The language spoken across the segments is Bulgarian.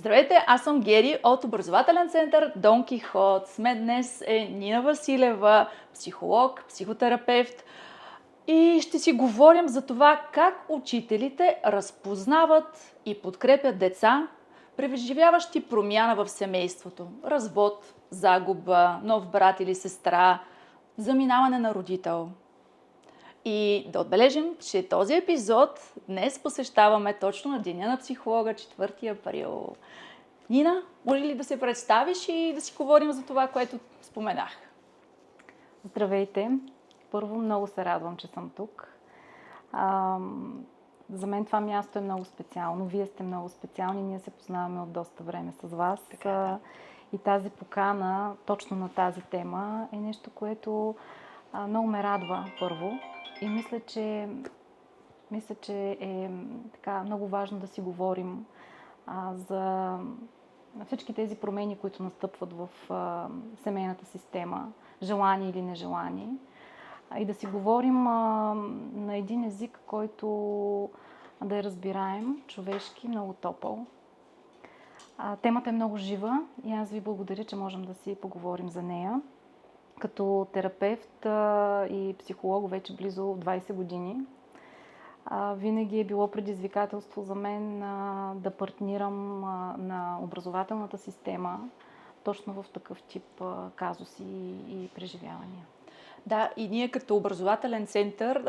Здравейте, аз съм Гери от образователен център Дон Кихот. С мен днес е Нина Василева, психолог, психотерапевт. И ще си говорим за това как учителите разпознават и подкрепят деца, преживяващи промяна в семейството. Развод, загуба, нов брат или сестра, заминаване на родител. И да отбележим, че този епизод днес посвещаваме точно на Деня на психолога, 4 април. Нина, може ли да се представиш и да си говорим за това, което споменах? Здравейте! Първо, много се радвам, че съм тук. За мен това място е много специално. Вие сте много специални. Ние се познаваме от доста време с вас. Така. И тази покана, точно на тази тема, е нещо, което много ме радва, първо. И мисля, че е така много важно да си говорим за всички тези промени, които настъпват в семейната система, желани или нежелани. И да си говорим на един език, който да е разбираем, човешки, много топъл. Темата е много жива и аз ви благодаря, че можем да си поговорим за нея. Като терапевт и психолог вече близо 20 години, винаги е било предизвикателство за мен да партнирам на образователната система точно в такъв тип казуси и преживявания. Да, и ние като образователен център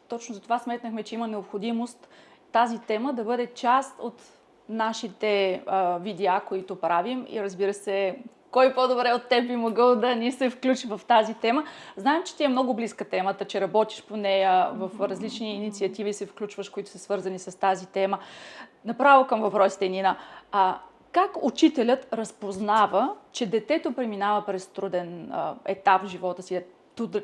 точно за това сметнахме, че има необходимост тази тема да бъде част от нашите видеа, които правим и разбира се, кой по-добре от теб би могъл да ни се включи в тази тема. Знаем, че ти е много близка темата, че работиш по нея, в различни инициативи се включваш, които са свързани с тази тема. Направо към въпросите, Нина. Как учителят разпознава, че детето преминава през труден етап в живота си,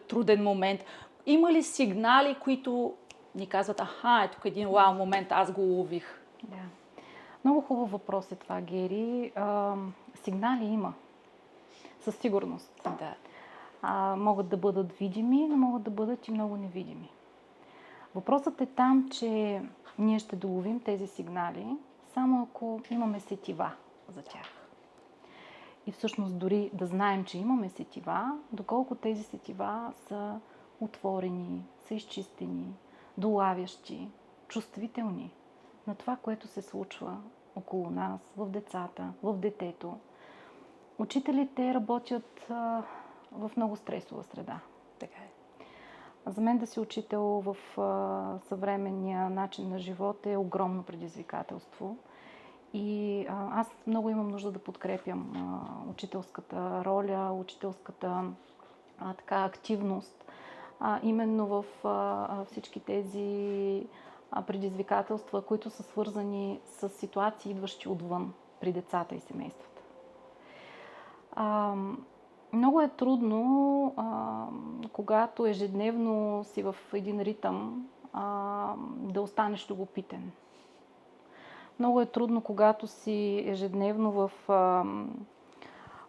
труден момент? Има ли сигнали, които ни казват, ето тук един вау момент, аз го улових? Да. Много хубав въпрос е това, Гери. Сигнали има. Със сигурност. Да. Могат да бъдат видими, но могат да бъдат и много невидими. Въпросът е там, че ние ще доловим тези сигнали, само ако имаме сетива за тях. И всъщност дори да знаем, че имаме сетива, доколко тези сетива са отворени, са изчистени, долавящи, чувствителни на това, което се случва около нас, в децата, в детето. Учителите работят в много стресова среда. Така е. За мен да си учител в съвременния начин на живот е огромно предизвикателство. И аз много имам нужда да подкрепям учителската роля, учителската активност. Именно в всички тези предизвикателства, които са свързани с ситуации, идващи отвън при децата и семействата. Много е трудно, когато ежедневно си в един ритъм, да останеш любопитен. Много е трудно, когато си ежедневно в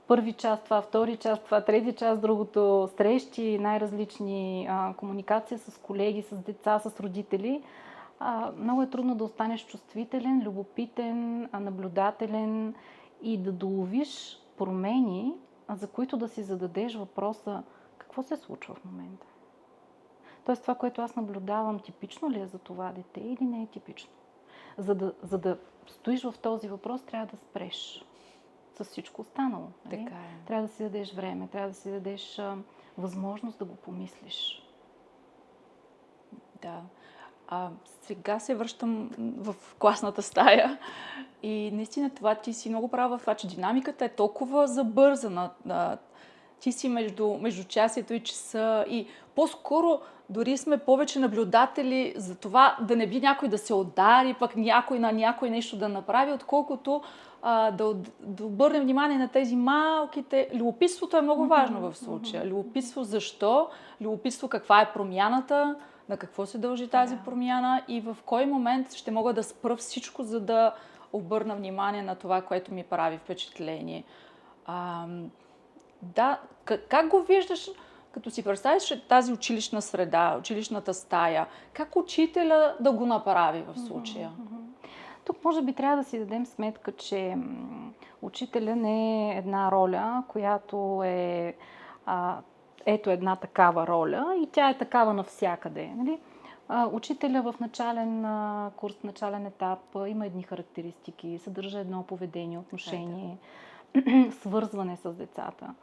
първи час това, втори час това, трети час другото, срещи, най-различни комуникация с колеги, с деца, с родители. Много е трудно да останеш чувствителен, любопитен, наблюдателен и да доловиш промени, за които да си зададеш въпроса какво се случва в момента. Тоест това, което аз наблюдавам, типично ли е за това дете или не е типично? За да стоиш в този въпрос, трябва да спреш с всичко останало. Така е. Трябва да си дадеш време, трябва да си дадеш възможност да го помислиш. Да. Сега се връщам в класната стая и наистина това ти си много права в това, че динамиката е толкова забързана. Ти си между часието и часа и по-скоро дори сме повече наблюдатели за това да не би някой да се удари, пък някой на някой нещо да направи, отколкото да обърнем внимание на тези малките. Любопитството е много важно в случая. Любопитство защо, любопитство каква е промяната, на какво се дължи тази промяна и в кой момент ще мога да спра всичко, за да обърна внимание на това, което ми прави впечатление. Да, как го виждаш, като си представиш тази училищна среда, училищната стая, как учителя да го направи в случая? Тук може би трябва да си дадем сметка, че учителя не е една роля, която е ето една такава роля и тя е такава навсякъде. Нали? Учителя в начален курс, начален етап има едни характеристики, съдържа едно поведение, отношение, свързване с децата.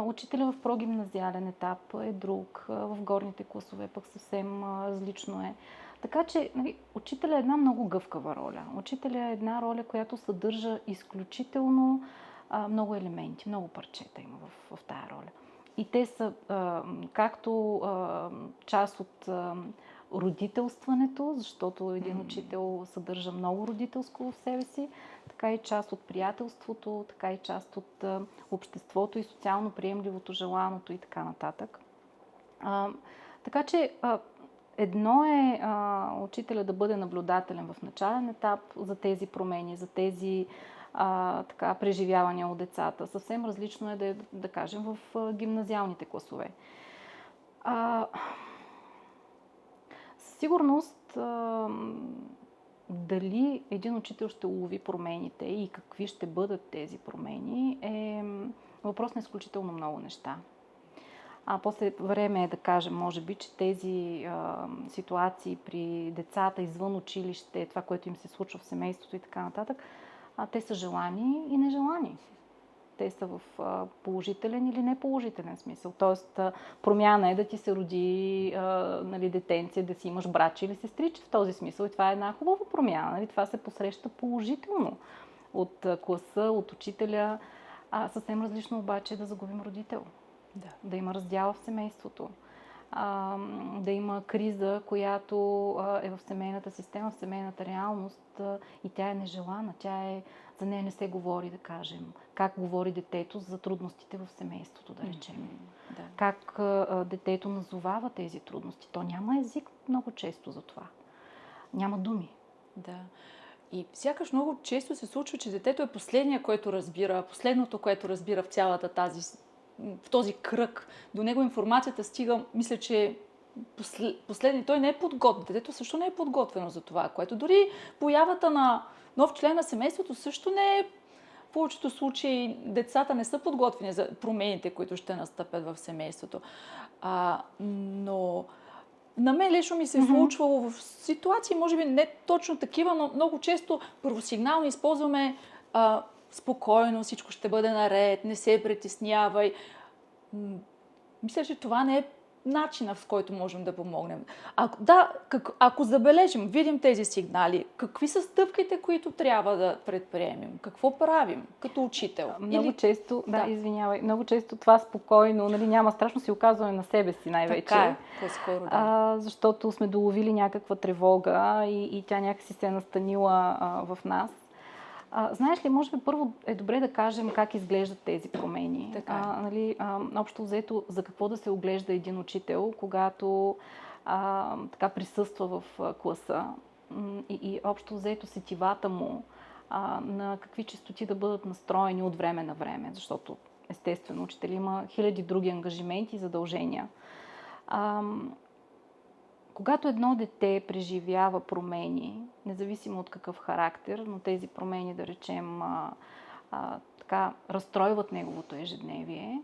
Учителя в прогимназиален етап е друг, в горните класове пък съвсем различно е. Така че учителя е една много гъвкава роля. Учителя е една роля, която съдържа изключително много елементи, много парчета има в тая роля. И те са както част от родителстването, защото един учител съдържа много родителско в себе си, така и част от приятелството, така и част от обществото и социално приемливото, желаното и така нататък. Така че едно е учителя да бъде наблюдателен в начален етап за тези промени, за тези преживявания от децата. Съвсем различно е да кажем в гимназиалните класове. Със сигурност дали един учител ще улови промените и какви ще бъдат тези промени е въпрос на изключително много неща. После време е да кажем, може би, че тези ситуации при децата извън училище, това, което им се случва в семейството и така нататък, те са желани и нежелани. Те са в положителен или неположителен смисъл. Тоест, промяна е да ти се роди детенце, да си имаш братче или сестриче в този смисъл. И това е една хубава промяна. Нали? Това се посреща положително от класа, от учителя. Съвсем различно обаче е да загубим родител. Да има раздял в семейството. Да има криза, която е в семейната система, в семейната реалност и тя е нежелана. За нея не се говори, да кажем. Как говори детето за трудностите в семейството, да речем. Как детето назовава тези трудности. То няма език много често за това. Няма думи. Да. И сякаш много често се случва, че детето е последното, което разбира в цялата в този кръг. До него информацията стига, мисля, че последни. Той не е подготвен. Детето също не е подготвено за това, което дори появата на нов член на семейството също не е. В повечето случаи децата не са подготвени за промените, които ще настъпят в семейството. Но на мен лично ми се е случвало в ситуации, може би не точно такива, но много често първосигнално използваме спокойно, всичко ще бъде наред, не се притеснявай. Мисля, че това не е начина, в който можем да помогнем. Ако забележим, видим тези сигнали, какви са стъпките, които трябва да предприемем? Какво правим като учител? Много често това спокойно, няма страшно, си оказваме на себе си най-вече. Така е, по-скоро, да. Защото сме доловили някаква тревога и тя някакси се е настанила в нас. Знаеш ли, може би първо е добре да кажем как изглеждат тези промени. Общо взето, за какво да се оглежда един учител, когато присъства в класа и общо взето сетивата му, на какви честоти да бъдат настроени от време на време, защото естествено учител има хиляди други ангажименти и задължения. Когато едно дете преживява промени, независимо от какъв характер, но тези промени, да речем, разстройват неговото ежедневие,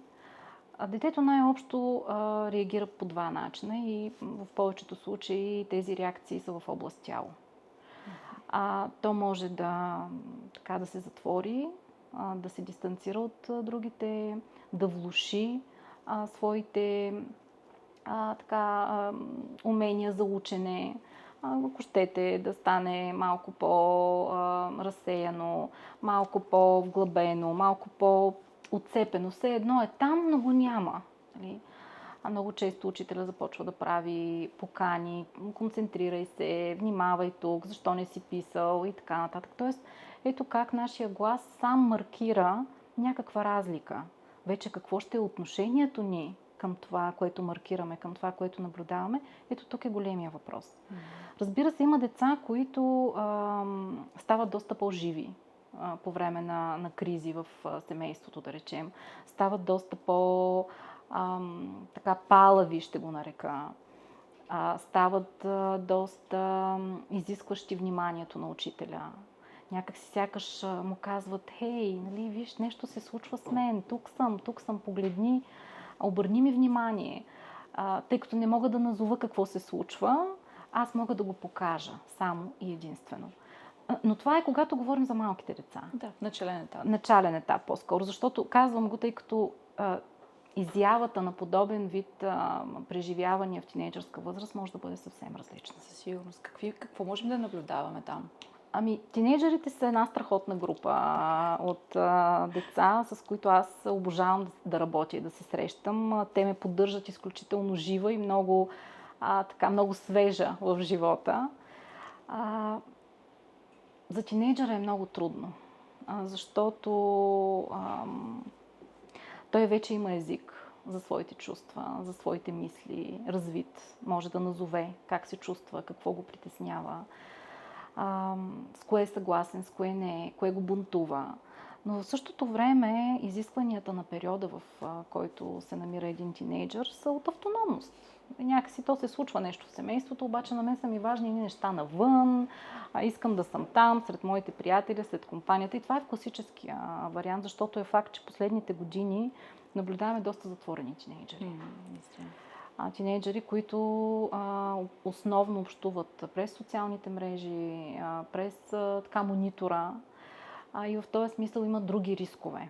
детето най-общо реагира по два начина и в повечето случаи тези реакции са в област тяло. То може да се затвори, да се дистанцира от другите, да влоши своите умения за учене, ако щете да стане малко по-разсеяно, малко по-вглъбено, малко по-отцепено. Все едно е там, но го няма. Много често учителя започва да прави покани, концентрирай се, внимавай тук, защо не си писал и така нататък. Тоест, ето как нашия глас сам маркира някаква разлика. Вече какво ще е отношението ни към това, което маркираме, към това, което наблюдаваме, ето тук е големия въпрос. Разбира се, има деца, които стават доста по-живи по време на кризи в семейството, да речем. Стават доста палави, ще го нарека. Стават доста изискващи вниманието на учителя. Някак си сякаш му казват, хей, нали, виж, нещо се случва с мен, тук съм, погледни, обърни ми внимание. Тъй като не мога да назова какво се случва, аз мога да го покажа само и единствено. Но това е когато говорим за малките деца. Да, начален етап. Начален етап по-скоро, защото казвам го, тъй като изявата на подобен вид преживявания в тинейджърска възраст може да бъде съвсем различна. Със сигурност. Какво можем да наблюдаваме там? Тинейджърите са една страхотна група от деца, с които аз обожавам да работя и да се срещам. Те ме поддържат изключително жива и много, много свежа в живота. За тинейджъра е много трудно, защото той вече има език за своите чувства, за своите мисли, развит. Може да назове как се чувства, какво го притеснява, с кое е съгласен, с кое не е, кое го бунтува. Но в същото време изискванията на периода, в който се намира един тинейджър, са от автономност. Някакси то се случва нещо в семейството, обаче на мен са ми важни едни неща навън, искам да съм там, сред моите приятели, след компанията. И това е в класическия вариант, защото е факт, че последните години наблюдаваме доста затворени тинейджъри. Тинейджъри, които основно общуват през социалните мрежи, през монитора и в този смисъл имат други рискове.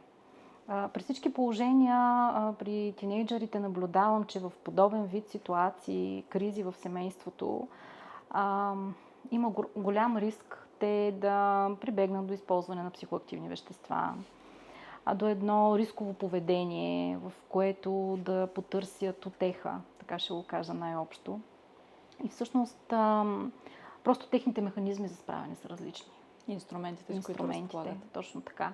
При всички положения при тинейджърите наблюдавам, че в подобен вид ситуации, кризи в семейството, има голям риск те да прибегнат до използване на психоактивни вещества, до едно рисково поведение, в което да потърсят утеха, така ще го кажа най-общо. И всъщност просто техните механизми за справяне са различни. Инструментите, с които разполагат. Точно така.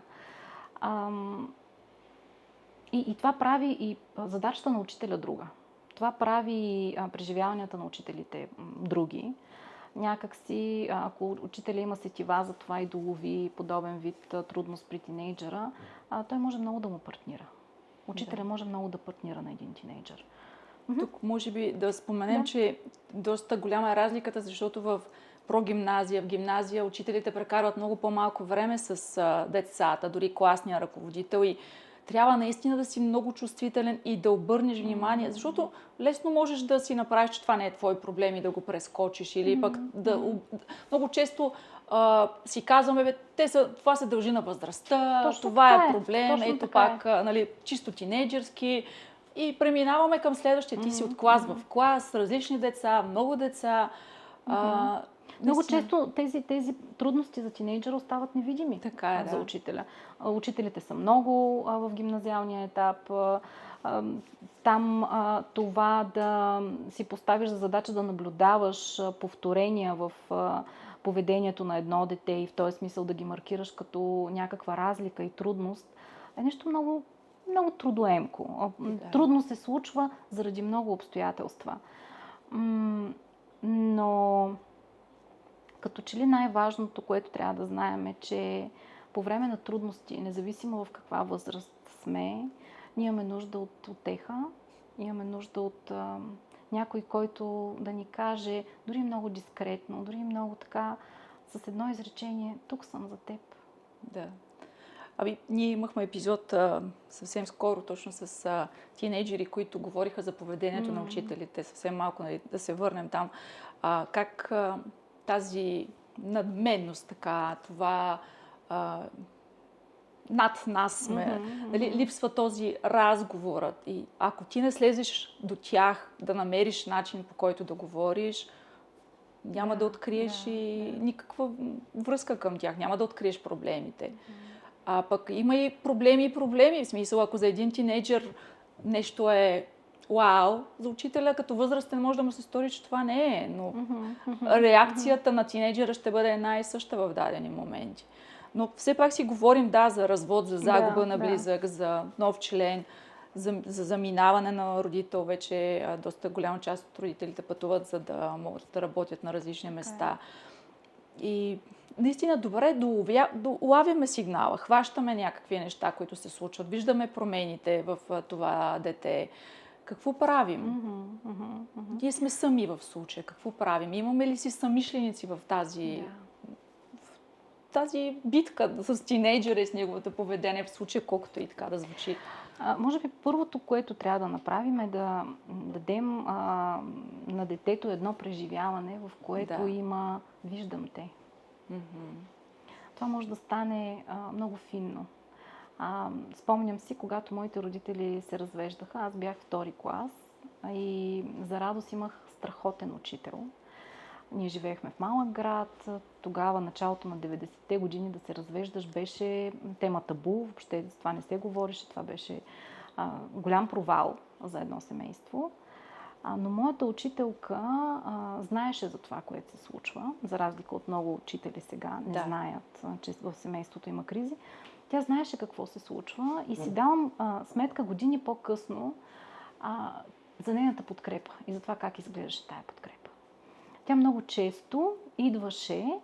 И това прави и задачата на учителя друга. Това прави преживяванията на учителите други. Някакси, ако учителя има сетива за това и долови подобен вид трудност при тинейджъра, той може много да му партнира. Учителя може много да партнира на един тинейджър. Тук може би да споменем, че доста голяма е разликата, защото в прогимназия, в гимназия учителите прекарват много по-малко време с децата, дори класния ръководител, и трябва наистина да си много чувствителен и да обърнеш внимание, защото лесно можеш да си направиш, че това не е твой проблем и да го прескочиш, или пък много често си казваме, това се дължи на възрастта, точно това е проблем, ето пак е. Чисто тинейджърски, и преминаваме към следващия. Ти си от клас в клас, различни деца, много деца. Много често тези трудности за тинейджера остават невидими за да. учителя. Учителите са много в гимназиалния етап. Там това да си поставиш за задача да наблюдаваш повторения в поведението на едно дете и в този смисъл да ги маркираш като някаква разлика и трудност е нещо много, много трудоемко. Трудно се случва заради много обстоятелства. Но като че ли най-важното, което трябва да знаем, е, че по време на трудности, независимо в каква възраст сме, ние имаме нужда от утеха, имаме нужда от някой, който да ни каже, дори много дискретно, дори много така, с едно изречение, тук съм за теб. Да. Ние имахме епизод съвсем скоро, точно с тинейджери, които говориха за поведението на учителите. Съвсем малко, да се върнем там. Как тази надменност, така, това над нас сме, липсва този разговорът. И ако ти не слезеш до тях, да намериш начин, по който да говориш, няма да откриеш и никаква връзка към тях, няма да откриеш проблемите. А пък има и проблеми. В смисъл, ако за един тинейджър нещо е вау, за учителя като възрастен може да му се стори, че това не е, но реакцията на тинейджера ще бъде една и съща в дадени моменти. Но все пак си говорим, за развод, за загуба на близък, за нов член, за заминаване на родител. Вече доста голяма част от родителите пътуват, за да могат да работят на различни места. И наистина добре улавяме сигнала, хващаме някакви неща, които се случват, виждаме промените в това дете. Какво правим? Ние сме сами в случая. Какво правим? Имаме ли си съмишленици в тази битка с тинейджера и с неговото поведение в случая, колкото и така да звучи? Може би първото, което трябва да направим, е да дадем на детето едно преживяване, в което има "виждам те". Това може да стане много финно. Спомням си, когато моите родители се развеждаха, аз бях втори клас и за радост имах страхотен учител. Ние живеехме в малък град. Тогава, началото на 90-те години, да се развеждаш беше тема табу. Въобще за това не се говореше. Това беше голям провал за едно семейство. Но моята учителка знаеше за това, което се случва, за разлика от много учители сега не знаят, че в семейството има кризи. Тя знаеше какво се случва и си давам сметка години по-късно за нейната подкрепа и за това как изглеждаше тая подкрепа. Тя много често идваше,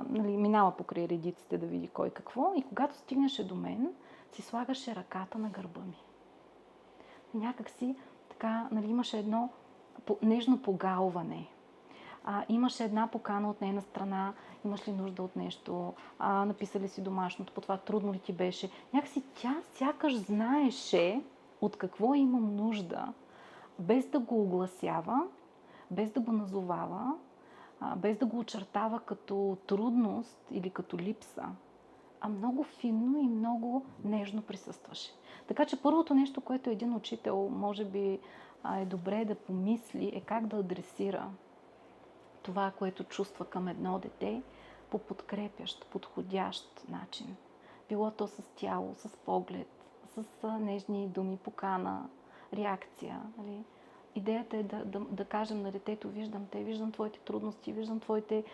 минава покрай редиците да види кой какво и когато стигнеше до мен, си слагаше ръката на гърба ми. Някак си така, имаше едно нежно погалване. Имаше една покана от нейна страна, имаш ли нужда от нещо, написали си домашното, по това трудно ли ти беше. Някакси тя сякаш знаеше от какво имам нужда, без да го огласява, без да го назовава, без да го очертава като трудност или като липса, а много финно и много нежно присъстваше. Така че първото нещо, което един учител може би е добре да помисли, е как да адресира това, което чувства към едно дете по подкрепящ, подходящ начин. Било то с тяло, с поглед, с нежни думи, покана, реакция. Нали? Идеята е да кажем на детето: виждам те, виждам твоите трудности, виждам твоите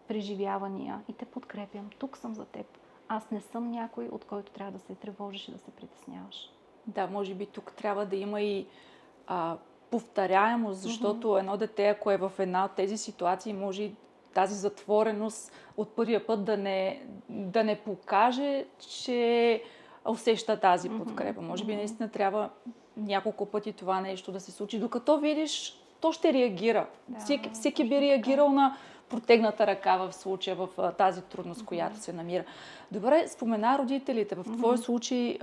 преживявания и те подкрепям. Тук съм за теб. Аз не съм някой, от който трябва да се тревожиш и да се притесняваш. Да, може би тук трябва да има и повторяемост, защото едно дете, ако е в една от тези ситуации, може и тази затвореност от първия път да не покаже, че усеща тази подкрепа. Може би наистина трябва няколко пъти това нещо да се случи. Докато видиш, то ще реагира. Всеки би реагирал на протегната ръка в случая, в тази трудност, която се намира. Добре, спомена родителите. В твой случай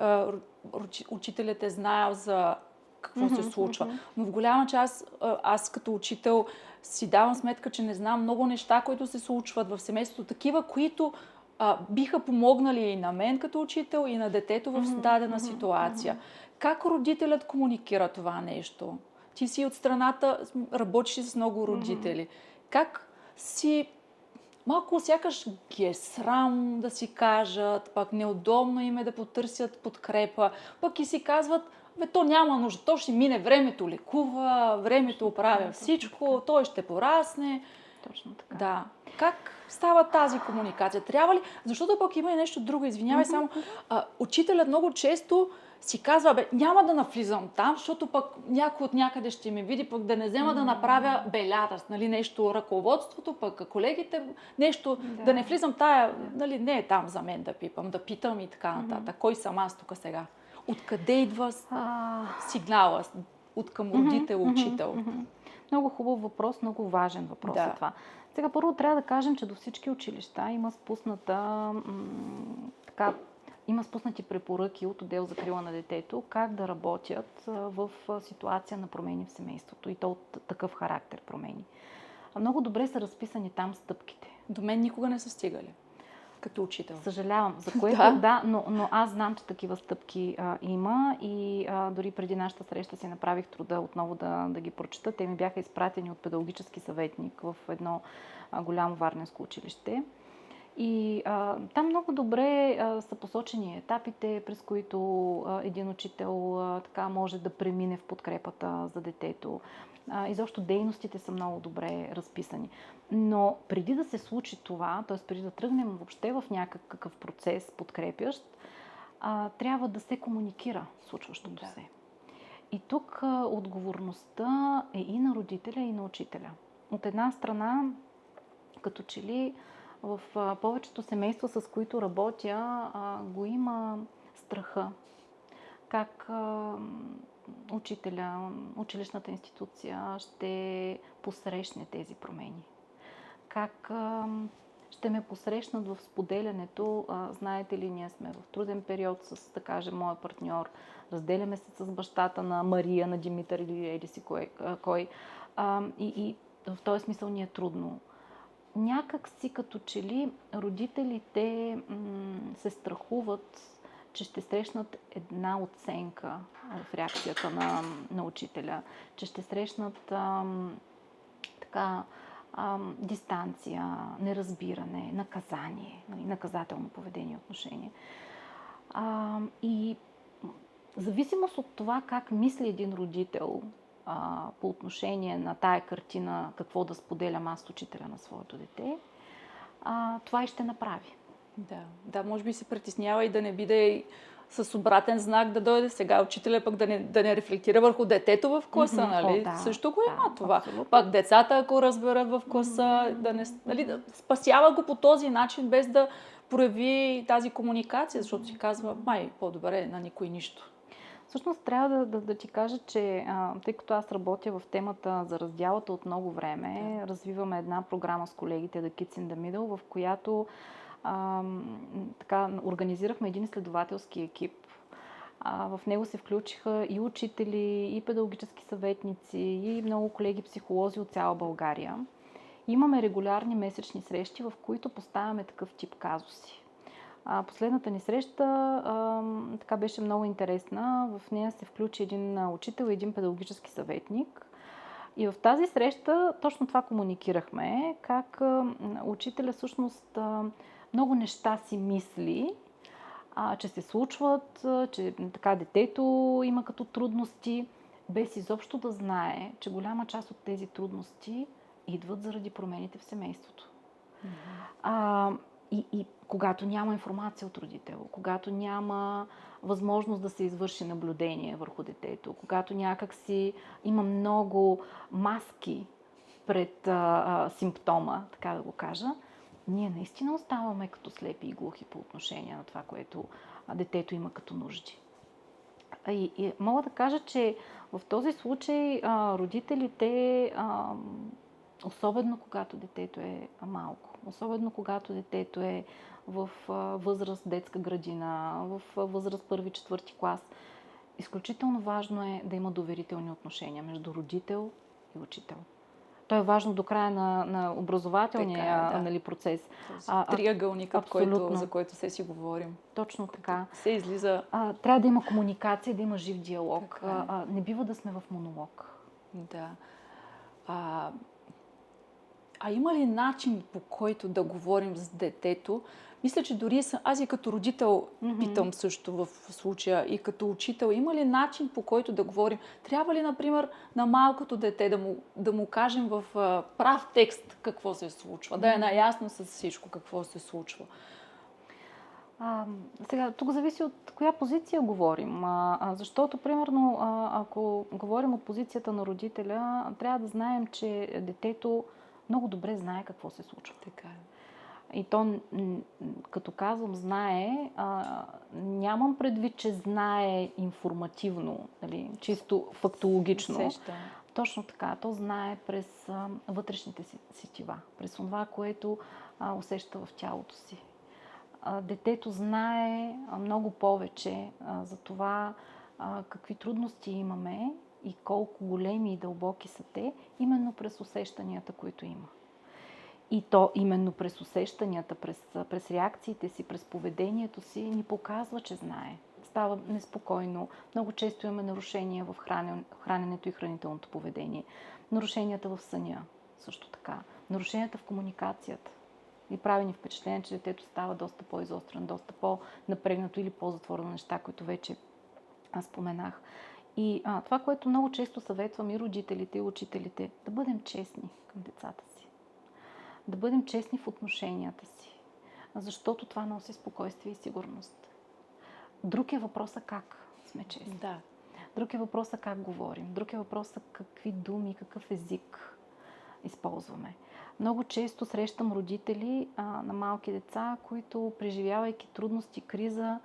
учителят е знаел за какво се случва. Но в голяма част аз като учител си давам сметка, че не знам много неща, които се случват в семейството. Такива, които биха помогнали и на мен като учител, и на детето в дадена ситуация. Как родителят комуникира това нещо? Ти си от страната, работиш с много родители. Как си... Малко сякаш ги е срам да си кажат, пък неудобно им е да потърсят подкрепа, пък и си казват: то няма нужда, то ще мине, времето лекува, времето оправя всичко, той ще порасне. Точно така. Да. Как става тази комуникация? Трябва ли? Защото пък има и нещо друго, извинявай само. Учителят много често си казва: няма да навлизам там, защото пък някой от някъде ще ме види, пък да не взема да направя белята, нали, нещо ръководството, пък колегите, нещо, да не влизам тая, нали, не е там за мен да пипам, да питам и така нататък. Кой съм аз тук сега? Откъде идва сигнала от към родител, учител? Много хубав въпрос, много важен въпрос е това. Сега първо трябва да кажем, че до всички училища има спуснати препоръки от отдел закрила на детето как да работят в ситуация на промени в семейството и то от такъв характер промени. Много добре са разписани там стъпките. До мен никога не са стигали като учител. Съжалявам, за което но аз знам, че такива стъпки има и дори преди нашата среща си направих труда отново да ги прочета. Те ми бяха изпратени от педагогически съветник в едно голямо варненско училище. И там много добре са посочени етапите, през които един учител така може да премине в подкрепата за детето. Изобщо дейностите са много добре разписани. Но преди да се случи това, т.е. преди да тръгнем въобще в някакъв процес подкрепящ, трябва да се комуникира случващото се. И тук отговорността е и на родителя, и на учителя. От една страна, като че ли в повечето семейства, с които работя, го има страха. Как учителя, училищната институция ще посрещне тези промени. Как ще ме посрещнат в споделянето. Знаете ли, ние сме в труден период с, да кажем, моя партньор. Разделяме се с бащата на Мария, на Димитър или еди си кой. И в този смисъл ни е трудно. Някак си като че ли родителите се страхуват, че ще срещнат една оценка в реакцията на учителя, че ще срещнат дистанция, неразбиране, наказание, наказателно поведение и отношение. И в зависимост от това как мисли един родител по отношение на тая картина, какво да споделям аз с учителя на своето дете, това и ще направи. Да, може би се притеснява и да не биде с обратен знак да дойде сега учителя, пък да не рефлектира върху детето в класа, нали? Също го има това. Абсолютно. Пак децата, ако разберат в класа, да спасява го по този начин, без да прояви тази комуникация, защото си казва, по-добре на никой нищо. Всъщност трябва да ти кажа, че тъй като аз работя в темата за раздялата от много време, развиваме една програма с колегите The Kids in the Middle, в която организирахме един изследователски екип. В него се включиха и учители, и педагогически съветници, и много колеги психолози от цяла България. Имаме регулярни месечни срещи, в които поставяме такъв тип казуси. Последната ни среща беше много интересна. В нея се включи един учител и един педагогически съветник. И в тази среща точно това комуникирахме, как учителя всъщност много неща си мисли, че се случват, че така детето има като трудности, без изобщо да знае, че голяма част от тези трудности идват заради промените в семейството. И когато няма информация от родител, когато няма възможност да се извърши наблюдение върху детето, когато някакси има много маски пред симптома, така да го кажа, ние наистина оставаме като слепи и глухи по отношение на това, което детето има като нужди. И мога да кажа, че в този случай родителите, особено когато детето е малко, особено когато детето е в възраст детска градина, в възраст 1-4 клас, изключително важно е да има доверителни отношения между родител и учител. То е важно до края на образователния процес. Триъгълникът, за който се си говорим. Точно така. Се излиза. Трябва да има комуникация, да има жив диалог. Не бива да сме в монолог. Да. Има ли начин, по който да говорим с детето? Мисля, че дори аз и като родител питам също в случая, и като учител, има ли начин, по който да говорим? Трябва ли, например, на малкото дете да му кажем в прав текст какво се случва, да е наясно с всичко какво се случва? Сега, тук зависи от коя позиция говорим. Защото, примерно, ако говорим от позицията на родителя, трябва да знаем, че детето много добре знае какво се случва. Така е. И то, като казвам знае, нямам предвид, че знае информативно, нали, чисто фактологично. Усеща. Точно така. То знае през вътрешните си сетива, през това, което усеща в тялото си. Детето знае много повече за това какви трудности имаме и колко големи и дълбоки са те, именно през усещанията, които има. И то именно през усещанията, през реакциите си, през поведението си ни показва, че знае. Става неспокойно. Много често имаме нарушения в храненето и хранителното поведение. Нарушенията в съня също така. Нарушенията в комуникацията. И прави ни впечатление, че детето става доста по-изострено, доста по-напрегнато или по-затворено, неща, които вече аз споменах. И това, което много често съветвам и родителите, и учителите, да бъдем честни към децата си. Да бъдем честни в отношенията си, защото това носи спокойствие и сигурност. Друг е въпросът как сме честни. Да. Друг е въпросът как говорим. Друг е въпросът какви думи, какъв език използваме. Много често срещам родители на малки деца, които, преживявайки трудности, криза,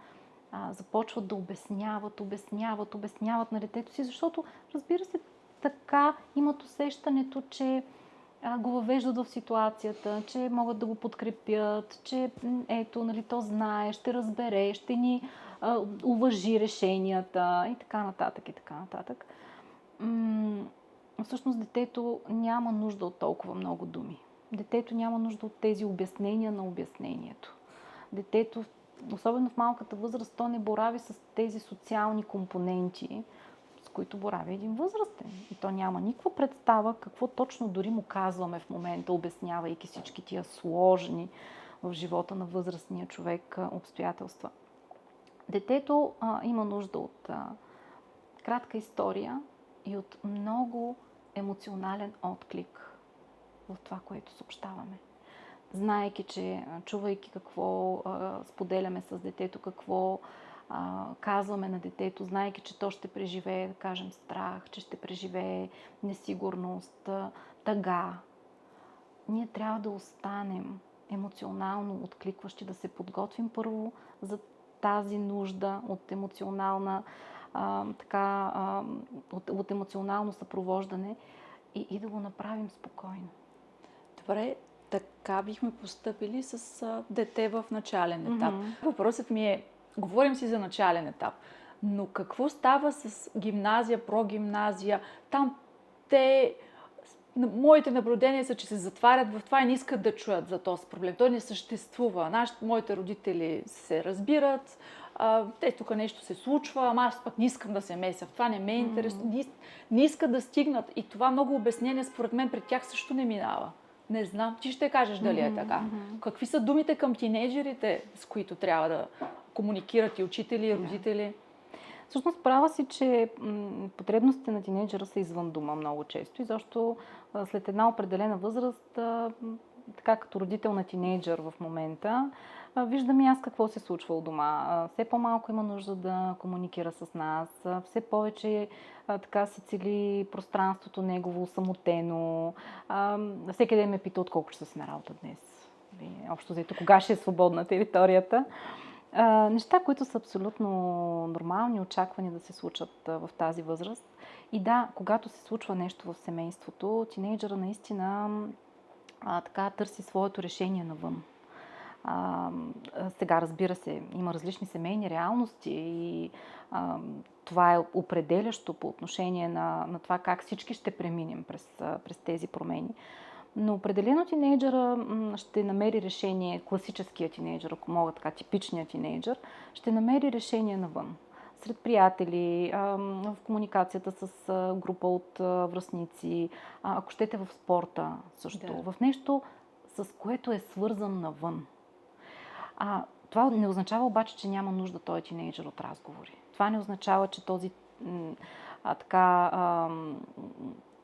започват да обясняват на детето си, защото, разбира се, така имат усещането, че го въвеждат в ситуацията, че могат да го подкрепят, че ето, нали, то знае, ще разбере, ще ни уважи решенията и така нататък, и така нататък. Всъщност детето няма нужда от толкова много думи. Детето няма нужда от тези обяснения на обяснението. Детето, особено в малката възраст, то не борави с тези социални компоненти, с които борави един възрастен. И то няма никаква представа какво точно дори му казваме в момента, обяснявайки всички тия сложни в живота на възрастния човек обстоятелства. Детето има нужда от кратка история и от много емоционален отклик в това, което съобщаваме. Знаейки, че чувайки какво споделяме с детето, какво казваме на детето, знаейки, че то ще преживее, да кажем, страх, че ще преживее несигурност, тъга. Ние трябва да останем емоционално откликващи, да се подготвим първо за тази нужда от емоционална от емоционално съпровождане и да го направим спокойно. Добре, така бихме постъпили с дете в начален етап. Въпросът ми е, говорим си за начален етап, но какво става с гимназия, прогимназия? Там моите наблюдения са, че се затварят в това и не искат да чуят за този проблем. Той не съществува. Моите родители се разбират, те тук нещо се случва, ама аз пък не искам да се меся. В това не ме интересува. Не искат да стигнат. И това много обяснение, според мен, пред тях също не минава. Не знам. Ти ще кажеш дали е така. Какви са думите към тинейджерите, с които трябва да комуникират и учители, и родители? Всъщност права си, че потребностите на тинейджера са извън дома много често и защо след една определена възраст, така като родител на тинейджър в момента, виждам и аз какво се случва у дома. Все по-малко има нужда да комуникира с нас, все повече така се цели пространството негово, самотено. Всеки ден ме пита от колко ще се на работа днес. Общо взето, кога ще е свободна територията. Неща, които са абсолютно нормални, очаквани да се случат в тази възраст. И да, когато се случва нещо в семейството, тинейджъра наистина така търси своето решение навън. Сега, разбира се, има различни семейни реалности и това е определящо по отношение на това как всички ще преминем през тези промени. Но определено тинейджъра ще намери решение, класическия тинейджър, ако мога така, типичният тинейджър, ще намери решение навън. Сред приятели, в комуникацията с група от връстници, ако щете в спорта също, в нещо, с което е свързан навън. Това не означава обаче, че няма нужда този тинейджър от разговори. Това не означава, че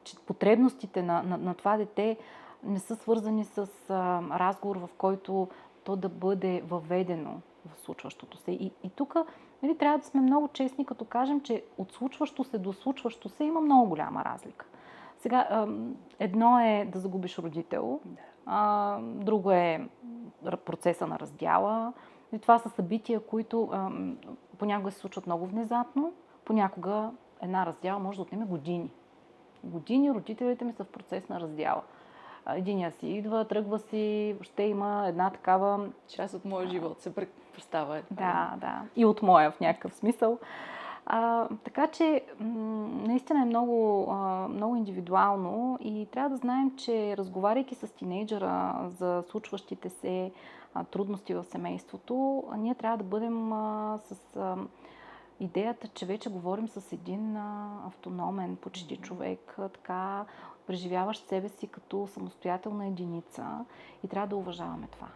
че потребностите на това дете не са свързани с разговор, в който то да бъде въведено в случващото се. И тук трябва да сме много честни, като кажем, че от случващо се до случващо се има много голяма разлика. Сега, едно е да загубиш родител, друго е процеса на раздяла. И това са събития, които понякога се случват много внезапно, понякога една раздяла може да отнеме години. Години родителите ми са в процес на раздяла. Единия си идва, тръгва си, въобще има една такава... Част от моя живот се представя. Да. И от моя в някакъв смисъл. Така че наистина е много, много индивидуално и трябва да знаем, че разговаряйки с тинейджъра за случващите се трудности в семейството, ние трябва да бъдем с идеята, че вече говорим с един автономен почти човек, така преживяващ себе си като самостоятелна единица и трябва да уважаваме това.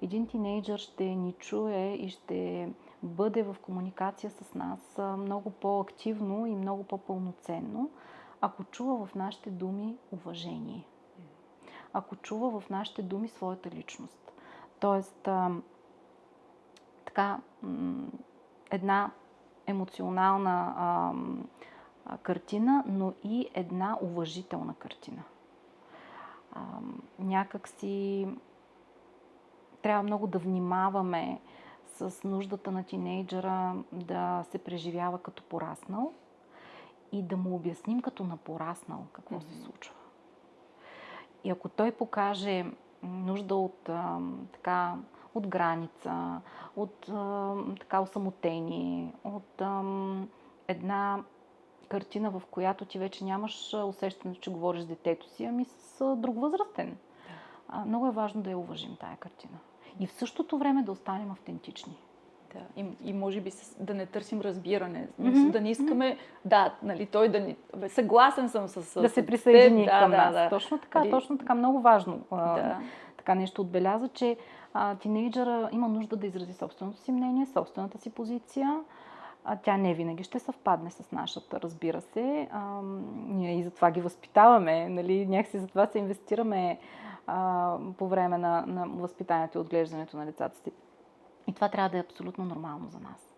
Един тинейджър ще ни чуе и ще бъде в комуникация с нас много по-активно и много по-пълноценно, ако чува в нашите думи уважение. Ако чува в нашите думи своята личност. Тоест, една емоционална картина, но и една уважителна картина. Някак си трябва много да внимаваме с нуждата на тинейджъра да се преживява като пораснал и да му обясним като на пораснал какво се случва. И ако той покаже нужда от от граница, от осамотение, от една картина, в която ти вече нямаш усещането, че говориш с детето си, ами с друг възрастен. Много е важно да я уважим тая картина. И в същото време да останем автентични. Да. И може би да не търсим разбиране. Да не искаме, той да ни... Съгласен съм с да се присъедини към нас. Да. Точно така, много важно. Така нещо отбеляза, че тинейджъра има нужда да изрази собственото си мнение, собствената си позиция. Тя не винаги ще съвпадне с нашата, разбира се. Ние и затова ги възпитаваме, нали? Някакси затова се инвестираме по време на възпитанието и отглеждането на децата си. И това трябва да е абсолютно нормално за нас.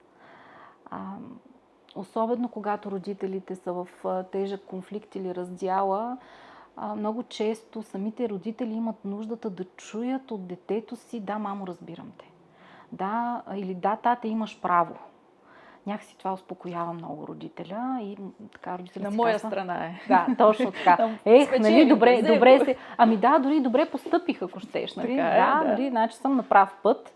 Особено когато родителите са в тежък конфликт или раздяла, много често самите родители имат нуждата да чуят от детето си: да, мамо, разбирам те. Да, или да, тате, имаш право. Някакси това успокоява много родителя и така родителят на моя страна е. Да, точно така. Нали, добре се. Ами да, дори добре постъпих, ако щеш. Нали? Нали, значи съм на прав път.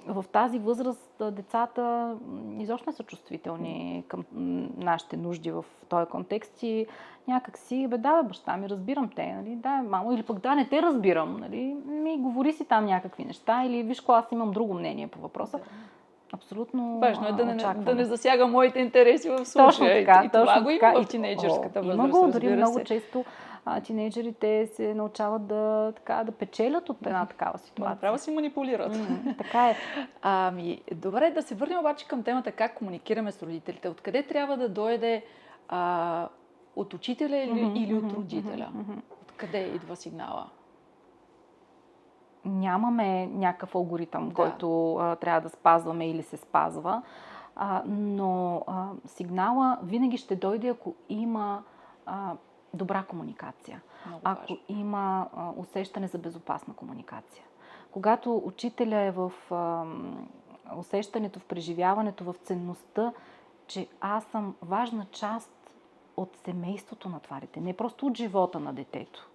В тази възраст децата изобщо не са чувствителни към нашите нужди в този контекст и някак си, баща ми, разбирам те, нали? Да, мамо, или пък не те разбирам, нали? Говори си там някакви неща, или виж, аз имам друго мнение по въпроса. Абсолютно важно е да не засяга моите интереси в случая. Точно така. И това го има в тинейджърската възраст, има го, дори много често тинейджерите се научават да печелят от една такава ситуация. Направо си манипулират. Така е. Добре, да се върнем обаче към темата как комуникираме с родителите. Откъде трябва да дойде от учителя или от родителя? Откъде идва сигнала? Нямаме някакъв алгоритъм, който трябва да спазваме или се спазва, но сигнала винаги ще дойде, ако има добра комуникация, ако има усещане за безопасна комуникация. Когато учителя е в усещането, в преживяването, в ценността, че аз съм важна част от семейството на това дете, не просто от живота на детето,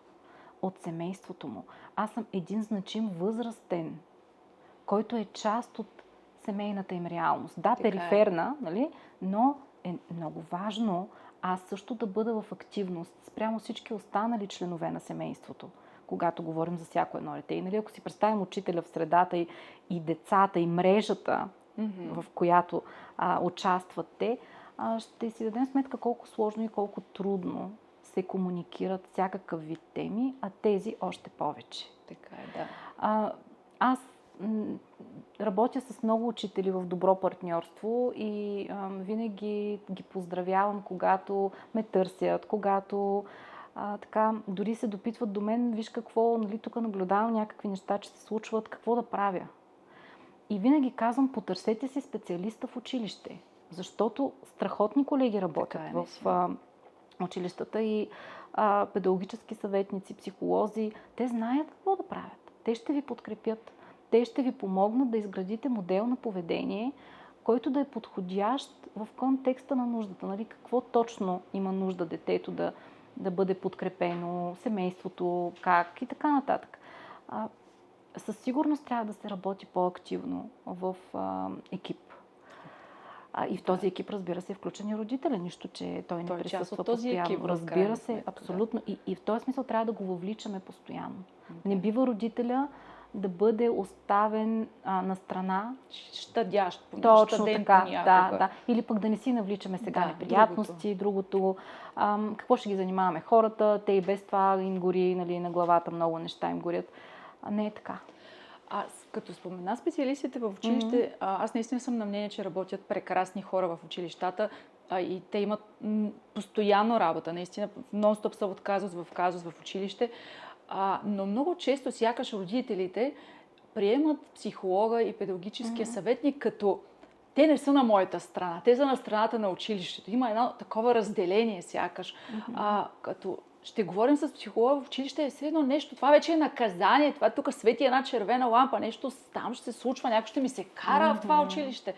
от семейството му. Аз съм един значим възрастен, който е част от семейната им реалност. Да, периферна, нали? Но е много важно аз също да бъда в активност спрямо всички останали членове на семейството, когато говорим за всяко едно дете. И нали, ако си представим учителя в средата и децата, и мрежата, в която участват те, ще си дадем сметка колко сложно и колко трудно се комуникират всякакъв вид теми, а тези още повече. Така е, да. Аз работя с много учители в добро партньорство и винаги ги поздравявам, когато ме търсят, когато дори се допитват до мен: виж какво, нали, тук наблюдавам някакви неща, че се случват, какво да правя. И винаги казвам: потърсете си специалиста в училище, защото страхотни колеги работят в училищата и педагогически съветници, психолози. Те знаят какво да правят. Те ще ви подкрепят. Те ще ви помогнат да изградите модел на поведение, който да е подходящ в контекста на нуждата. Нали? Какво точно има нужда детето да бъде подкрепено, семейството, как и така нататък. Със сигурност трябва да се работи по-активно в екип. И в този екип, разбира се, е включен и родителя. Нищо, че той не присъства постоянно. Екип, разбира се, абсолютно. И в този смисъл трябва да го въвличаме постоянно. Не бива родителя да бъде оставен на страна. Щадящ. Точно така, да. Или пък да не си навличаме сега неприятности, другото. Какво ще ги занимаваме хората? Те и без това им гори, нали, на главата много неща им горят. Не е така. Като спомена специалистите в училище, аз наистина съм на мнение, че работят прекрасни хора в училищата и те имат постоянно работа. Наистина, нон-стоп са от казус в училище. Но много често сякаш родителите приемат психолога и педагогическия съветник като те не са на моята страна, те са на страната на училището. Има едно такова разделение сякаш. Като ще говорим с психолога в училище, е все едно нещо, това вече е наказание, това тук свети една червена лампа, нещо там ще се случва, някой ще ми се кара в това училище.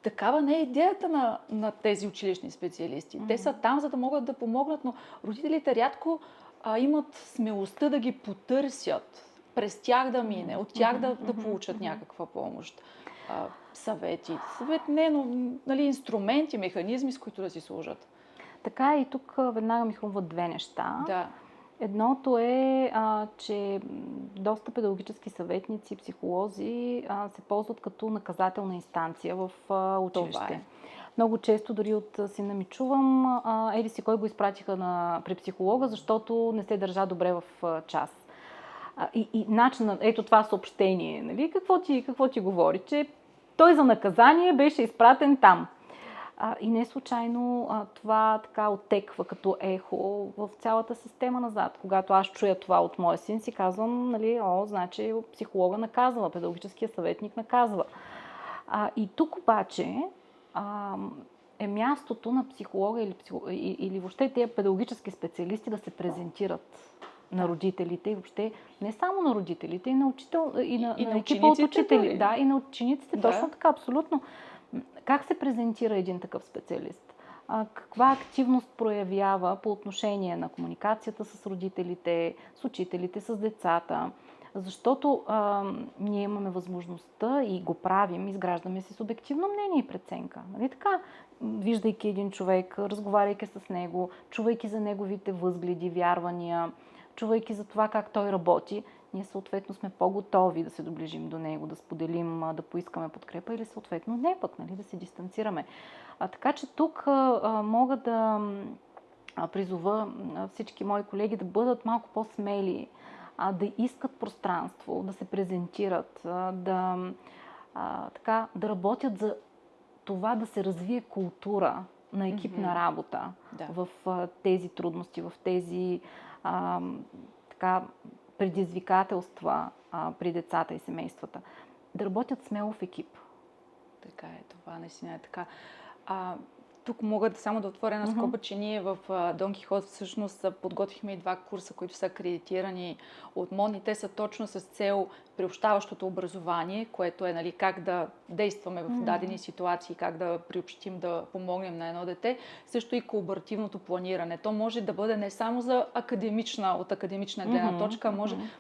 такава не е идеята на тези училищни специалисти. Те са там, за да могат да помогнат, но родителите рядко имат смелостта да ги потърсят, през тях да мине, от тях да получат някаква помощ. Съвети. Съвет не, но нали, инструменти, механизми, с които да си служат. Така и тук веднага ми хрумват две неща. Да. Едното е, че доста педагогически съветници, психолози се ползват като наказателна инстанция в училище. Много често дори от сина ми чувам, еди си кой го изпратиха при психолога, защото не се държа добре в час. И начинът, ето това съобщение, нали? Какво ти говори? Че той за наказание беше изпратен там. И не случайно това така оттеква като ехо в цялата система назад. Когато аз чуя това от моя син, си казвам, нали, значи психолога наказва, педагогическия съветник наказва. И тук обаче е мястото на психолога или въобще тези педагогически специалисти да се презентират на родителите и въобще не само на родителите, и на учител, и на екипа от учители. Да, и на учениците. Да. Точно така, абсолютно. Как се презентира един такъв специалист? Каква активност проявява по отношение на комуникацията с родителите, с учителите, с децата? Защото ние имаме възможността и го правим, изграждаме си субективно мнение и преценка. Нали така? Виждайки един човек, разговаряйки с него, чувайки за неговите възгледи, вярвания, чувайки за това как той работи, ние съответно сме по-готови да се доближим до него, да споделим, да поискаме подкрепа или съответно не пък, нали, да се дистанцираме. Така че тук мога да призова всички мои колеги да бъдат малко по-смели, да искат пространство, да се презентират, да работят за това да се развие култура на екипна работа в тези трудности, в тези предизвикателства при децата и семействата. Да работят смело в екип. Така е, това наистина е така. Тук мога само да отворя една скоба, че ние в Дон Кихот всъщност подготвихме и 2 курса, които са акредитирани от МОН и те са точно с цел приобщаващото образование, което е нали, как да действаме в дадени ситуации, как да приобщим, да помогнем на едно дете. Също и колаборативното планиране. То може да бъде не само за от академична гледна точка,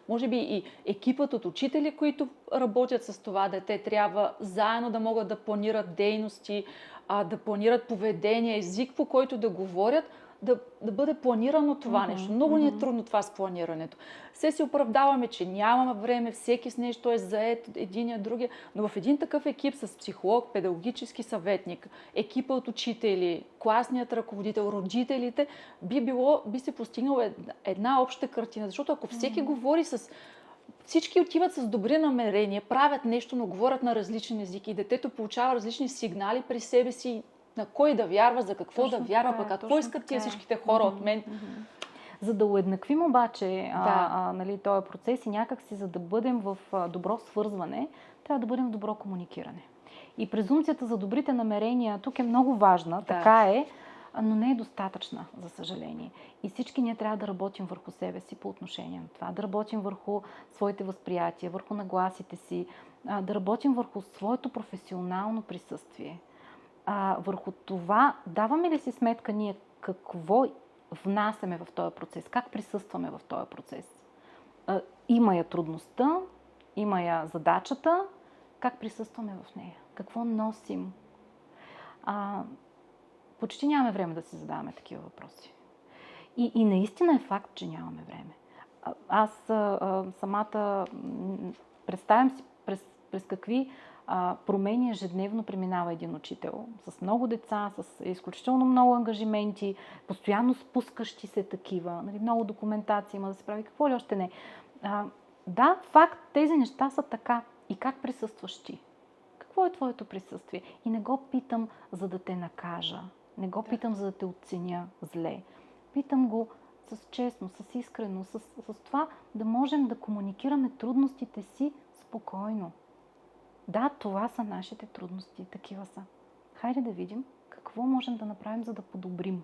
може би и екипът от учители, които работят с това дете, трябва заедно да могат да планират дейности, да планират поведение, език, по който да говорят, да бъде планирано това нещо. Много ни е трудно това с планирането. Все си оправдаваме, че нямаме време, всеки с нещо е зает, единия, другия, но в един такъв екип с психолог, педагогически съветник, екипа от учители, класният ръководител, родителите, би се постигнала една обща картина. Защото ако всеки говори всички отиват с добри намерения, правят нещо, но говорят на различен език и детето получава различни сигнали при себе си, на кой да вярва, за какво точно да вярва, пък какво искат тия всичките хора от мен. За да уеднаквим обаче нали, този процес и някакси, за да бъдем в добро свързване, трябва да бъдем в добро комуникиране. И презумпцията за добрите намерения тук е много важна, така е, но не е достатъчна, за съжаление. И всички ние трябва да работим върху себе си по отношение на това, да работим върху своите възприятия, върху нагласите си, да работим върху своето професионално присъствие. Върху това, даваме ли си сметка ние какво внасяме в този процес, как присъстваме в този процес. Има я трудността, има я задачата, как присъстваме в нея, какво носим. Почти нямаме време да си задаваме такива въпроси. И наистина е факт, че нямаме време. Аз самата представям си през какви промени ежедневно преминава един учител. С много деца, с изключително много ангажименти, постоянно спускащи се такива. Нали, много документация има да се прави, какво ли още не. Да, факт, тези неща са така. И как присъстваш ти? Какво е твоето присъствие? И не го питам, за да те накажа. Не го питам, за да те оценя зле. Питам го с честност, с искрено, с това да можем да комуникираме трудностите си спокойно. Да, това са нашите трудности, такива са. Хайде да видим какво можем да направим, за да подобрим,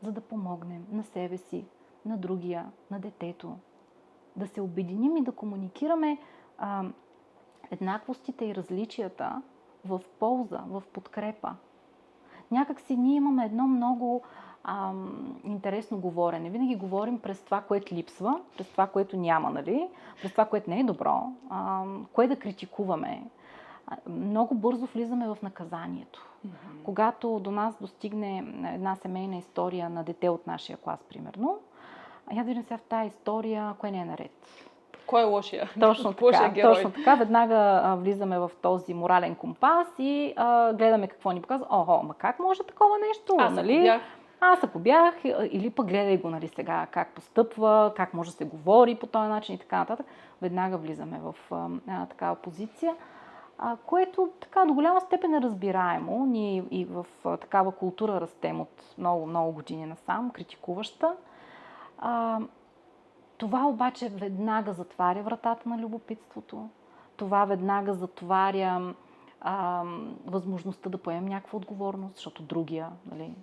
за да помогнем на себе си, на другия, на детето. Да се обединим и да комуникираме еднаквостите и различията в полза, в подкрепа. Някак си ние имаме едно много интересно говорене. Винаги говорим през това, което липсва, през това, което няма, нали? През това, което не е добро, кое да критикуваме. Много бързо влизаме в наказанието. Mm-hmm. Когато до нас достигне една семейна история на дете от нашия клас, примерно, я да видим сега в тази история, кое не е наред. Кой е лошия? Точно така. Веднага влизаме в този морален компас и гледаме какво ни показва. Охо, ма как може такова нещо? Аз ако бях, или пък гледай го, нали, сега как постъпва, как може да се говори по този начин и така нататък. Веднага влизаме в такава позиция, което така до голяма степен е разбираемо. Ние и в такава култура растем от много години насам, критикуваща. Това обаче веднага затваря вратата на любопитството. Това веднага затваря възможността да поемем някаква отговорност, защото другия, нали,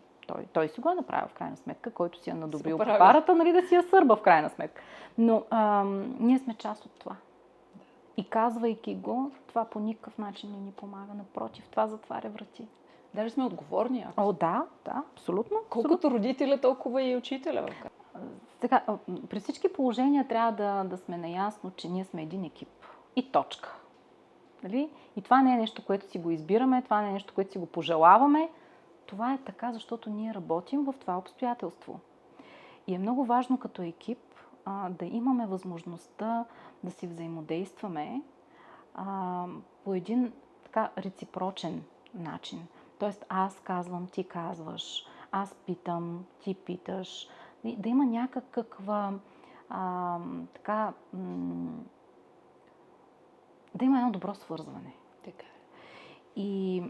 той си го е направил в крайна сметка, който си е надобрил парата, нали, да си я сърба в крайна сметка. Но ние сме част от това. И казвайки го, това по никакъв начин не ни помага. Напротив, това затваря врати. Даже сме отговорни. О, да, абсолютно. Колкото родителя, толкова и учителя. Сега, при всички положения трябва да сме наясно, че ние сме един екип. И точка. Дали? И това не е нещо, което си го избираме, това не е нещо, което си го пожелаваме. Това е така, защото ние работим в това обстоятелство. И е много важно като екип да имаме възможността да си взаимодействаме по един така реципрочен начин. Тоест аз казвам, ти казваш, аз питам, ти питаш. Да има някаква да има едно добро свързване. Така. И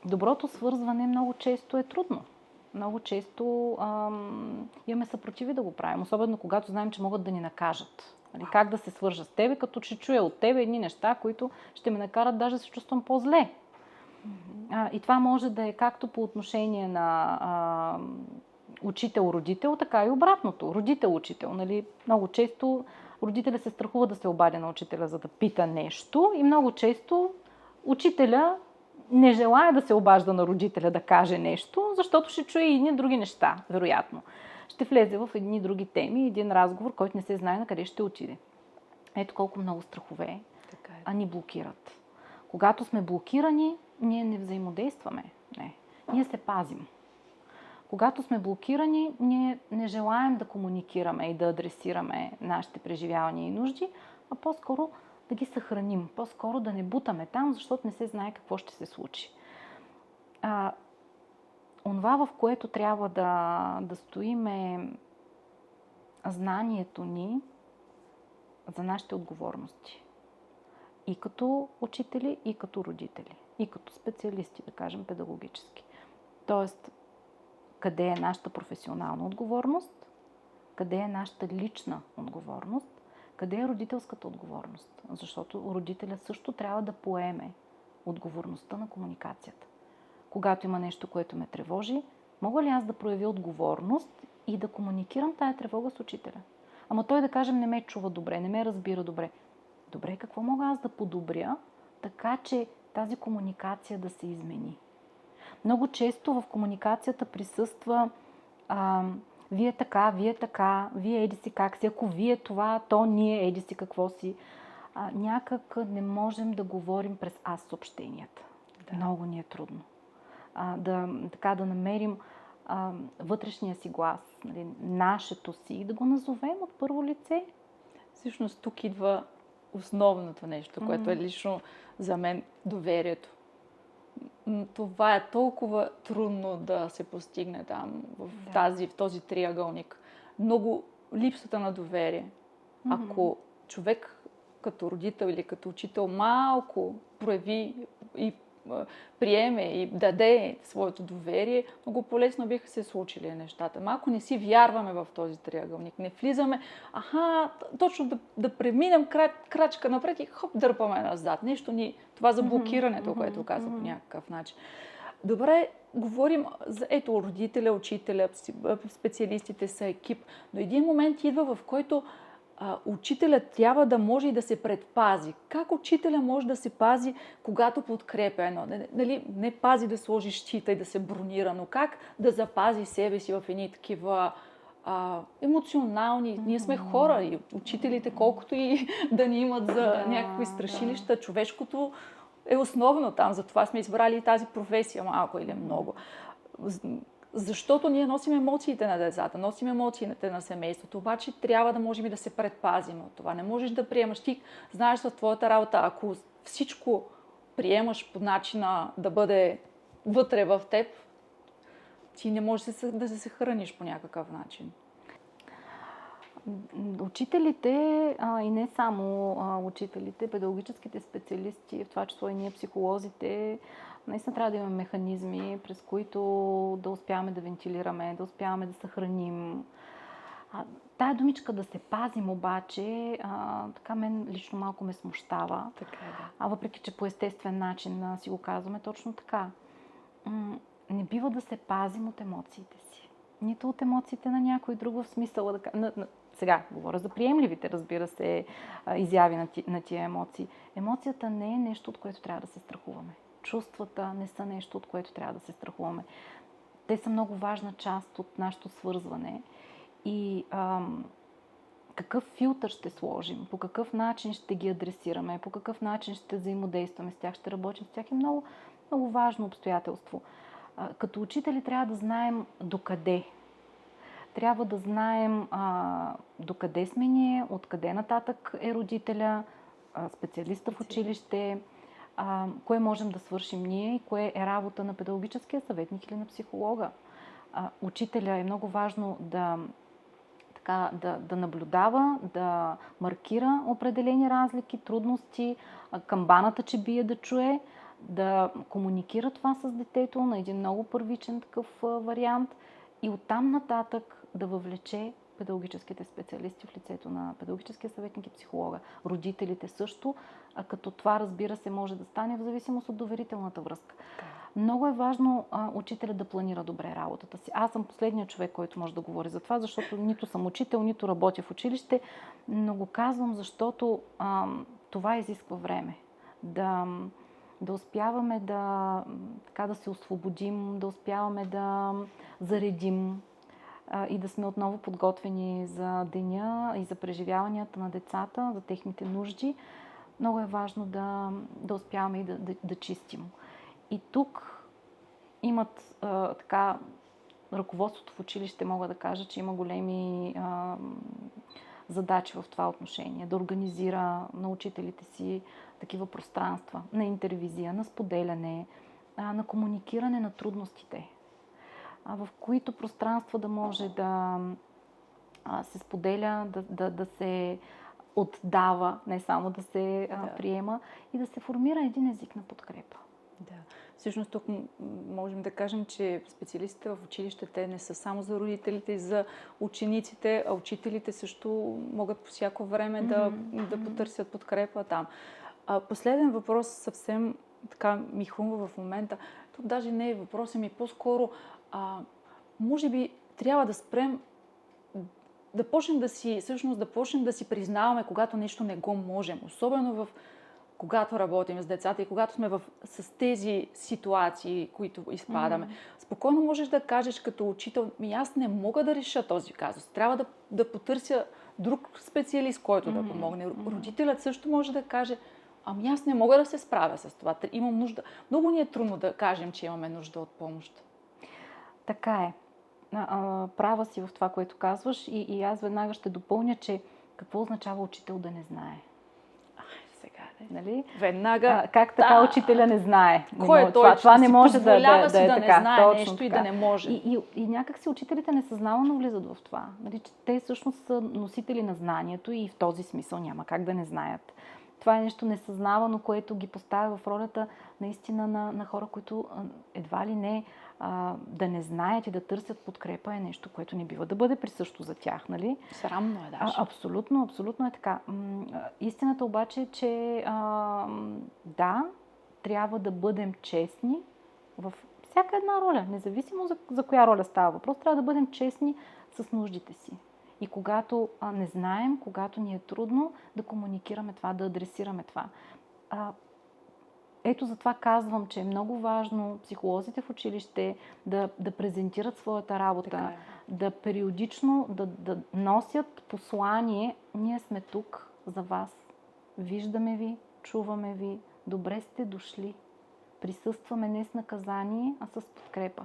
доброто свързване много често е трудно. Много често имаме съпротиви да го правим, особено когато знаем, че могат да ни накажат. Как да се свържа с тебе, като че чуя от тебе едни неща, които ще ме накарат даже да се чувствам по-зле. И това може да е както по отношение на учител-родител, така и обратното. Родител-учител. Нали? Много често родителя се страхува да се обади на учителя, за да пита нещо, и много често учителя не желая да се обажда на родителя да каже нещо, защото ще чуе и едни други неща, вероятно. Ще влезе в едни други теми, един разговор, който не се знае на къде ще отиде. Ето колко много страхове ни блокират. Когато сме блокирани, ние не взаимодействаме. Не. Ние се пазим. Когато сме блокирани, ние не желаем да комуникираме и да адресираме нашите преживявания и нужди, а по-скоро да ги съхраним, по-скоро да не бутаме там, защото не се знае какво ще се случи. Онова, в което трябва да стоим, е знанието ни за нашите отговорности. И като учители, и като родители, и като специалисти, да кажем, педагогически. Тоест, къде е нашата професионална отговорност, къде е нашата лична отговорност, къде е родителската отговорност. Защото родителя също трябва да поеме отговорността на комуникацията. Когато има нещо, което ме тревожи, мога ли аз да проявя отговорност и да комуникирам тая тревога с учителя? Ама той, да кажем, не ме чува добре, не ме разбира добре. Добре, какво мога аз да подобря, така че тази комуникация да се измени? Много често в комуникацията присъства вие така, вие еди си как си, ако вие това, то ние еди си какво си. Някак не можем да говорим през аз съобщенията. Да. Много ни е трудно. Да намерим вътрешния си глас, нали, нашето си, и да го назовем от първо лице. Всъщност тук идва основното нещо, което е лично за мен доверието. Това е толкова трудно да се постигне там, в този триъгълник. Много липсата на доверие. Ако човек като родител или като учител малко прояви и приеме и даде своето доверие, много по-лесно биха се случили нещата. Малко не си вярваме в този триъгълник. Не влизаме, точно да преминем крачка напред и хоп, дърпаме назад. Нещо ни, това за блокирането, което каза по някакъв начин. Добре, говорим за родителя, учителя, специалистите са екип, но един момент идва, в който учителят трябва да може и да се предпази. Как учителя може да се пази, когато подкрепя едно? Нали, не пази да сложи щита и да се бронира, но как да запази себе си в едни такива емоционални. Ние сме хора и учителите, колкото и да ни имат за някакви страшилища, човешкото е основно там. Затова сме избрали и тази професия, малко или много. Защото ние носим емоциите на децата, носим емоциите на семейството, обаче трябва да можем и да се предпазим от това. Не можеш да приемаш. Ти знаеш за твоята работа, ако всичко приемаш по начина да бъде вътре в теб, ти не можеш да се храниш по някакъв начин. Учителите, и не само учителите, педагогическите специалисти, в това число и ние психолозите, наистина трябва да имаме механизми, през които да успяваме да вентилираме, да успяваме да съхраним. Тая думичка да се пазим обаче, така мен лично малко ме смущава. Така е, да. Въпреки че по естествен начин си го казваме точно така. Не бива да се пазим от емоциите си. Нито от емоциите на някой друг в смисъла да... Сега говоря за приемливите, разбира се, изяви на тия емоции. Емоцията не е нещо, от което трябва да се страхуваме. Чувствата не са нещо, от което трябва да се страхуваме. Те са много важна част от нашето свързване. И какъв филтър ще сложим, по какъв начин ще ги адресираме, по какъв начин ще взаимодействаме с тях, ще работим с тях е много, много важно обстоятелство. Като учители трябва да знаем докъде. Трябва да знаем докъде сме ние, откъде нататък е родителя, специалиста в училище, кое можем да свършим ние и кое е работа на педагогическия съветник или на психолога. Учителя е много важно да наблюдава, да маркира определени разлики, трудности, камбаната, че бие да чуе, да комуникира това с детето на един много първичен такъв вариант и оттам нататък да въвлече педагогическите специалисти в лицето на педагогическия съветник и психолога. Родителите също, като това, разбира се, може да стане в зависимост от доверителната връзка. Много е важно учителят да планира добре работата си. Аз съм последният човек, който може да говори за това, защото нито съм учител, нито работя в училище, но го казвам, защото това изисква време. Да успяваме да се освободим, да успяваме да заредим и да сме отново подготвени за деня и за преживяванията на децата, за техните нужди. Много е важно да успяваме и да чистим. И тук имат ръководството в училище, мога да кажа, че има големи задачи в това отношение. Да организира на учителите си такива пространства на интервизия, на споделяне, на комуникиране на трудностите, в които пространства да може да се споделя, да се отдава, не само да се приема и да се формира един език на подкрепа. Да. Всъщност тук можем да кажем, че специалистите в училище те не са само за родителите и за учениците, а учителите също могат по всяко време да потърсят подкрепа там. Последен въпрос, съвсем така ми хрумва в момента. Тук даже не е въпросът ми, по-скоро може би трябва да спрем да почнем да си признаваме, когато нещо не го можем. Особено когато работим с децата и когато сме с тези ситуации, които изпадаме. Спокойно можеш да кажеш като учител, аз не мога да реша този казус. Трябва да потърся друг специалист, който да помогне. Родителят също може да каже, аз не мога да се справя с това. Имам нужда. Много ни е трудно да кажем, че имаме нужда от помощ. Така е. Права си в това, което казваш и аз веднага ще допълня, че какво означава учител да не знае? Нали? Веднага. Как така учителя не знае? Кой е той? Това не може да е така. Да не знае нещо така. И да не може. И някак си учителите несъзнавано влизат в това. Нали, че те всъщност са носители на знанието и в този смисъл няма как да не знаят. Това е нещо несъзнавано, което ги поставя в ролята наистина на хора, които едва ли не да не знаят и да търсят подкрепа е нещо, което не бива да бъде присъщо за тях, нали? Срамно е даже. Абсолютно е така. Истината обаче е, че да, трябва да бъдем честни в всяка една роля, независимо за коя роля става въпрос, трябва да бъдем честни с нуждите си. И когато не знаем, когато ни е трудно, да комуникираме това, да адресираме това. Ето затова казвам, че е много важно психолозите в училище да презентират своята работа, да периодично да носят послание. Ние сме тук за вас. Виждаме ви, чуваме ви. Добре сте дошли. Присъстваме не с наказание, а с подкрепа.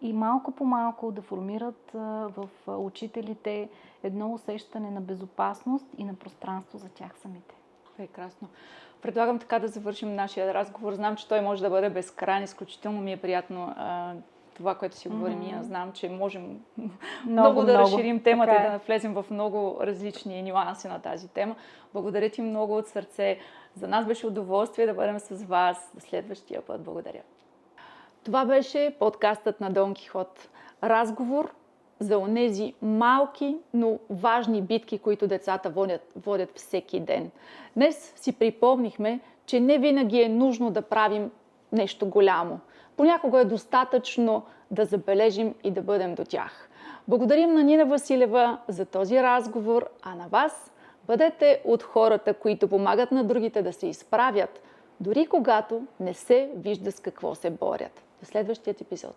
И малко по малко да формират в учителите едно усещане на безопасност и на пространство за тях самите. Прекрасно. Предлагам така да завършим нашия разговор. Знам, че той може да бъде безкрайен. Изключително ми е приятно това, което си говорим. И аз знам, че можем много да разширим темата и да навлезем в много различни нюанси на тази тема. Благодаря ти много от сърце. За нас беше удоволствие да бъдем с вас следващия път. Благодаря. Това беше подкастът на Дон Кихот. Разговор за онези малки, но важни битки, които децата водят всеки ден. Днес си припомнихме, че не винаги е нужно да правим нещо голямо. Понякога е достатъчно да забележим и да бъдем до тях. Благодарим на Нина Василева за този разговор, а на вас бъдете от хората, които помагат на другите да се изправят, дори когато не се вижда с какво се борят. До следващият епизод.